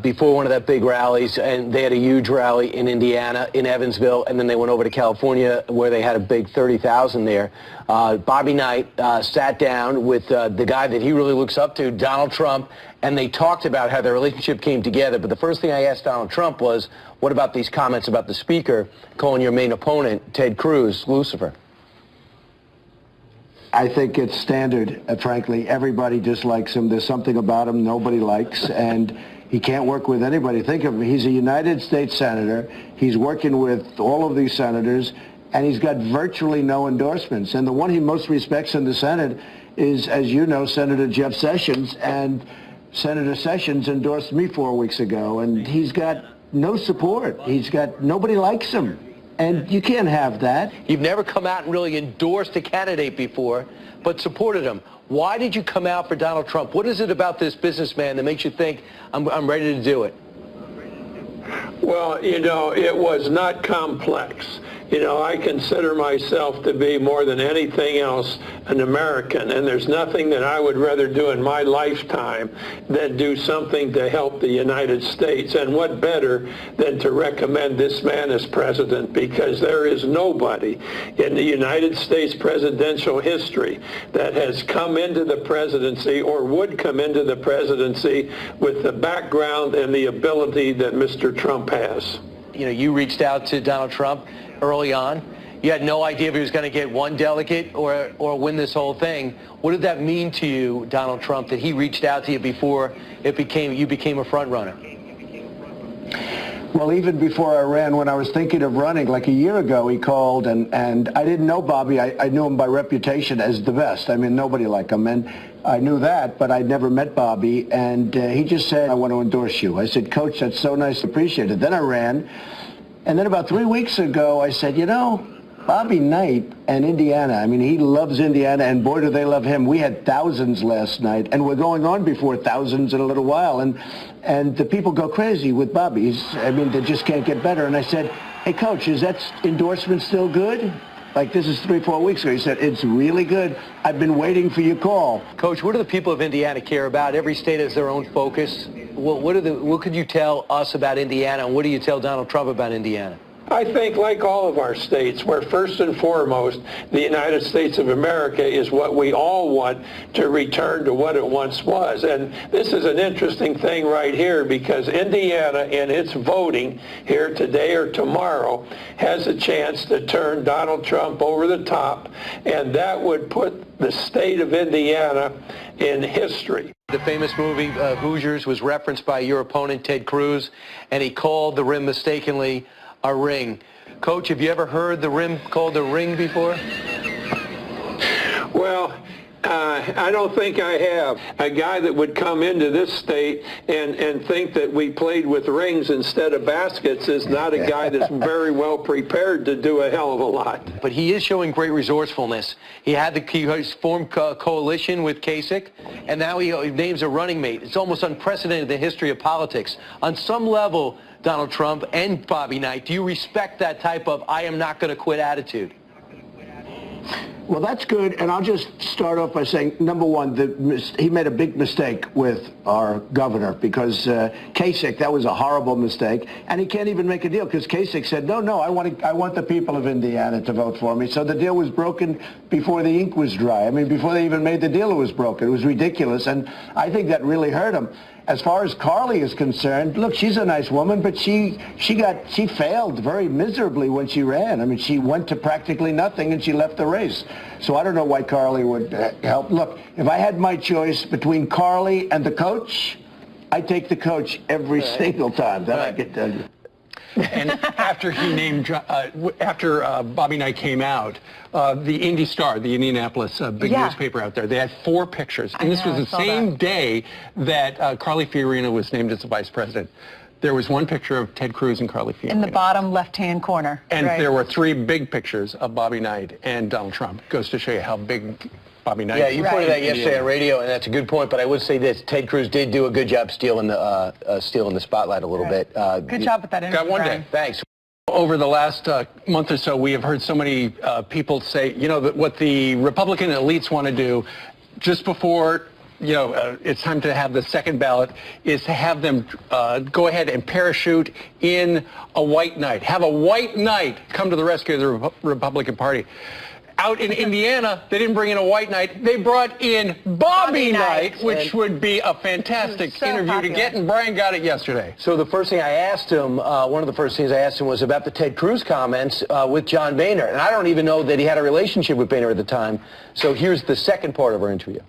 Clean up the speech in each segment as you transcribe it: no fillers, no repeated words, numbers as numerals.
before one of that big rallies, and they had a huge rally in Indiana, in Evansville, and then they went over to California where they had a big 30,000 there. Bobby Knight sat down with the guy that he really looks up to, Donald Trump, and they talked about how their relationship came together. But the first thing I asked Donald Trump was, what about these comments about the speaker calling your main opponent, Ted Cruz, Lucifer? I think it's standard, frankly. Everybody dislikes him. There's something about him nobody likes, and he can't work with anybody. Think of him. He's a United States senator. He's working with all of these senators, and he's got virtually no endorsements. And the one he most respects in the Senate is, as you know, Senator Jeff Sessions, and Senator Sessions endorsed me 4 weeks ago, and he's got no support. Nobody likes him. And you can't have that. You've never come out and really endorsed a candidate before, but supported him. Why did you come out for Donald Trump? What is it about this businessman that makes you think, I'm ready to do it? Well, you know, it was not complex. You know, I consider myself to be more than anything else an American, and there's nothing that I would rather do in my lifetime than do something to help the United States. And what better than to recommend this man as president, because there is nobody in the United States presidential history that has come into the presidency or would come into the presidency with the background and the ability that Mr. Trump has. You know, you reached out to Donald Trump early on. You had no idea if he was going to get one delegate or win this whole thing. What did that mean to you, Donald Trump, that he reached out to you before you became a front runner? Well, even before I ran, when I was thinking of running, like a year ago, he called, and I didn't know Bobby. I knew him by reputation as the best. I mean, nobody like him, and I knew that, but I'd never met Bobby, and he just said, I want to endorse you. I said, Coach, that's so nice, appreciate it. Then I ran, and then about 3 weeks ago, I said, you know, Bobby Knight and Indiana, I mean, he loves Indiana, and boy, do they love him. We had thousands last night, and we're going on before thousands in a little while, and the people go crazy with Bobby. I mean, they just can't get better. And I said, hey, Coach, is that endorsement still good? Like, this is 3-4 weeks ago. He said, it's really good. I've been waiting for your call. Coach, what do the people of Indiana care about? Every state has their own focus. What could you tell us about Indiana, and what do you tell Donald Trump about Indiana? I think, like all of our states, where first and foremost the United States of America is what we all want to return to what it once was. And this is an interesting thing right here, because Indiana, in its voting here today or tomorrow, has a chance to turn Donald Trump over the top, and that would put the state of Indiana in history. The famous movie Hoosiers was referenced by your opponent, Ted Cruz, and he called the rim mistakenly a ring. Coach, have you ever heard the rim called a ring before? Well, I don't think I have. A guy that would come into this state and think that we played with rings instead of baskets is not a guy that's very well prepared to do a hell of a lot. But he is showing great resourcefulness. He formed a coalition with Kasich, and now he names a running mate. It's almost unprecedented in the history of politics. On some level, Donald Trump and Bobby Knight, do you respect that type of I am not going to quit attitude? Well, that's good, and I'll just start off by saying, number one, he made a big mistake with our governor, because Kasich, that was a horrible mistake, and he can't even make a deal, because Kasich said, no, I want the people of Indiana to vote for me. So the deal was broken before the ink was dry. I mean, before they even made the deal, it was broken. It was ridiculous, and I think that really hurt him. As far as Carly is concerned, look, she's a nice woman, but she failed very miserably when she ran. I mean, she went to practically nothing and she left the race. So I don't know why Carly would help. Look, if I had my choice between Carly and the coach, I'd take the coach every single time. That I can tell you. And after Bobby Knight came out, the Indy Star, the Indianapolis big newspaper out there, they had 4 pictures. And this was the same day that Carly Fiorina was named as the vice president. There was one picture of Ted Cruz and Carly Fiorina. In the bottom left-hand corner. And there were 3 big pictures of Bobby Knight and Donald Trump. Goes to show you how big Bobby Knight. Yeah, you pointed out yesterday on radio, and that's a good point. But I would say this: Ted Cruz did do a good job stealing the spotlight a little bit. Good job with that interview. Got one day. Thanks. Over the last month or so, we have heard so many people say, you know, that what the Republican elites want to do just before it's time to have the second ballot, is to have them go ahead and parachute in a white knight. Have a white knight come to the rescue of the Republican Party. Out in Indiana, they didn't bring in a white knight. They brought in Bobby Knight, which would be a fantastic interview to get, and Brian got it yesterday. So the first thing I asked him, one of the first things I asked him was about the Ted Cruz comments with John Boehner. And I don't even know that he had a relationship with Boehner at the time. So here's the second part of our interview.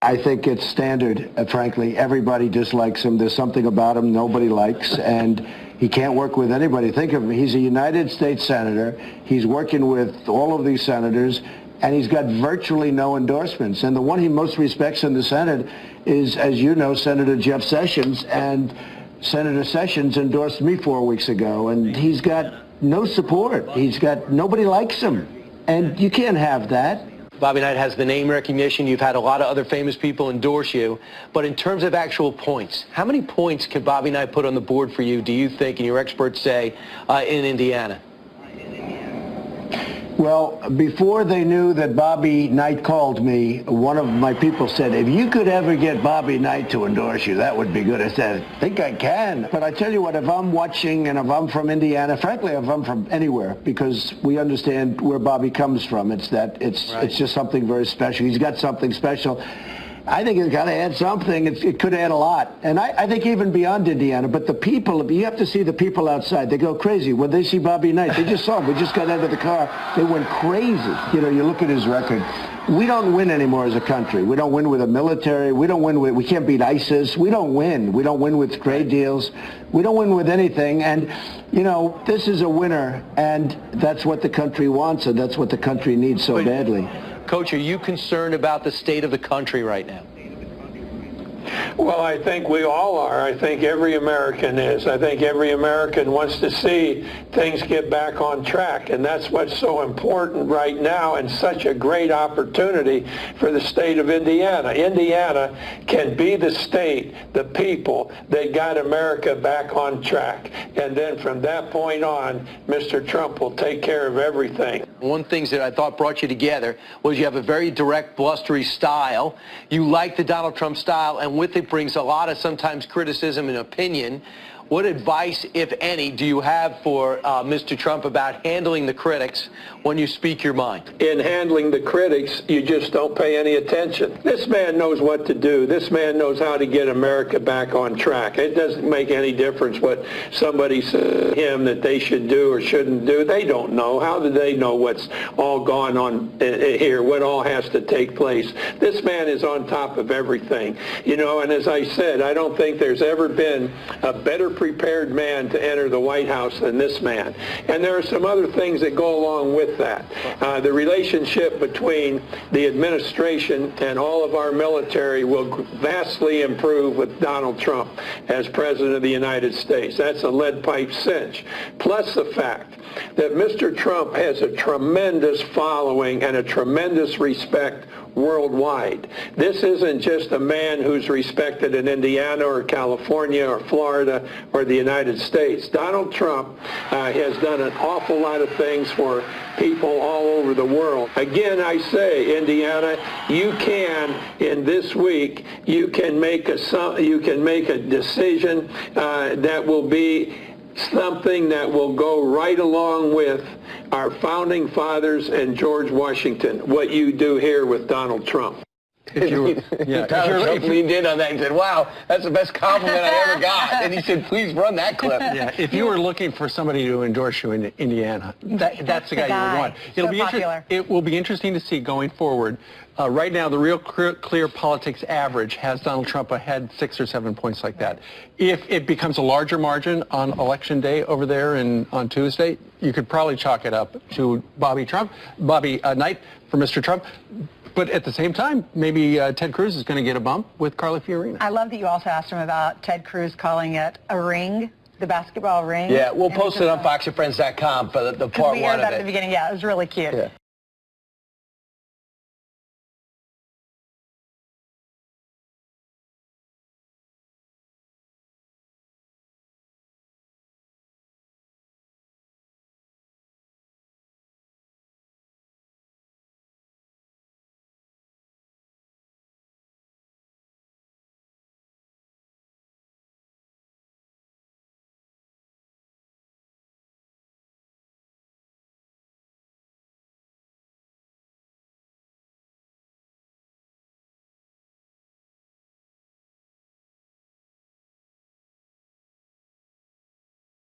I think it's standard, frankly. Everybody dislikes him. There's something about him nobody likes, and he can't work with anybody. Think of him. He's a United States senator. He's working with all of these senators, and he's got virtually no endorsements. And the one he most respects in the Senate is, as you know, Senator Jeff Sessions, and Senator Sessions endorsed me 4 weeks ago, and he's got no support. Nobody likes him, and you can't have that. Bobby Knight has the name recognition. You've had a lot of other famous people endorse you. But in terms of actual points, how many points can Bobby Knight put on the board for you, do you think, and your experts say, in Indiana? Well, before they knew that Bobby Knight called me, one of my people said, if you could ever get Bobby Knight to endorse you, that would be good. I said, I think I can. But I tell you what, if I'm watching and if I'm from Indiana, frankly, if I'm from anywhere, because we understand where Bobby comes from, it's just something very special. He's got something special. I think it's got to add something. It could add a lot. And I think even beyond Indiana. But the people, you have to see the people outside. They go crazy. When they see Bobby Knight, they just saw him. We just got out of the car. They went crazy. You look at his record. We don't win anymore as a country. We don't win with the military. We can't beat ISIS. We don't win. We don't win with trade deals. We don't win with anything. And, this is a winner. And that's what the country wants. And that's what the country needs so badly. Coach, are you concerned about the state of the country right now? Well, I think we all are. I think every American is. I think every American wants to see things get back on track, and that's what's so important right now and such a great opportunity for the state of Indiana. Indiana can be the state, the people that got America back on track. And then from that point on, Mr. Trump will take care of everything. One thing that I thought brought you together was you have a very direct, blustery style. You like the Donald Trump style, and with it brings a lot of sometimes criticism and opinion. What advice, if any, do you have for Mr. Trump about handling the critics when you speak your mind? In handling the critics, you just don't pay any attention. This man knows what to do. This man knows how to get America back on track. It doesn't make any difference what somebody says to him that they should do or shouldn't do. They don't know. How do they know what's all gone on here, what all has to take place? This man is on top of everything. And as I said, I don't think there's ever been a better prepared man to enter the White House than this man. And there are some other things that go along with that. The relationship between the administration and all of our military will vastly improve with Donald Trump as President of the United States. That's a lead pipe cinch. Plus the fact that Mr. Trump has a tremendous following and a tremendous respect worldwide. This isn't just a man who's respected in Indiana or California or Florida or the United States. Donald Trump has done an awful lot of things for people all over the world. Again, I say, Indiana, you can, in this week, you can make a decision that will be something that will go right along with our founding fathers and George Washington, what you do here with Donald Trump. Donald Trump leaned in on that and said, wow, that's the best compliment I ever got. And he said, please run that clip. Yeah, if you were looking for somebody to endorse you in Indiana, that's the guy you would want. It will be interesting to see going forward. Right now, the Real Clear Politics average has Donald Trump ahead 6 or 7 points like that. If it becomes a larger margin on Election Day over there on Tuesday, you could probably chalk it up to Bobby Knight for Mr. Trump. But at the same time, maybe Ted Cruz is going to get a bump with Carly Fiorina. I love that you also asked him about Ted Cruz calling it a ring, the basketball ring. Yeah, we'll post it on foxandfriends.com for the part one of it. We heard that at the beginning. Yeah, it was really cute. Yeah.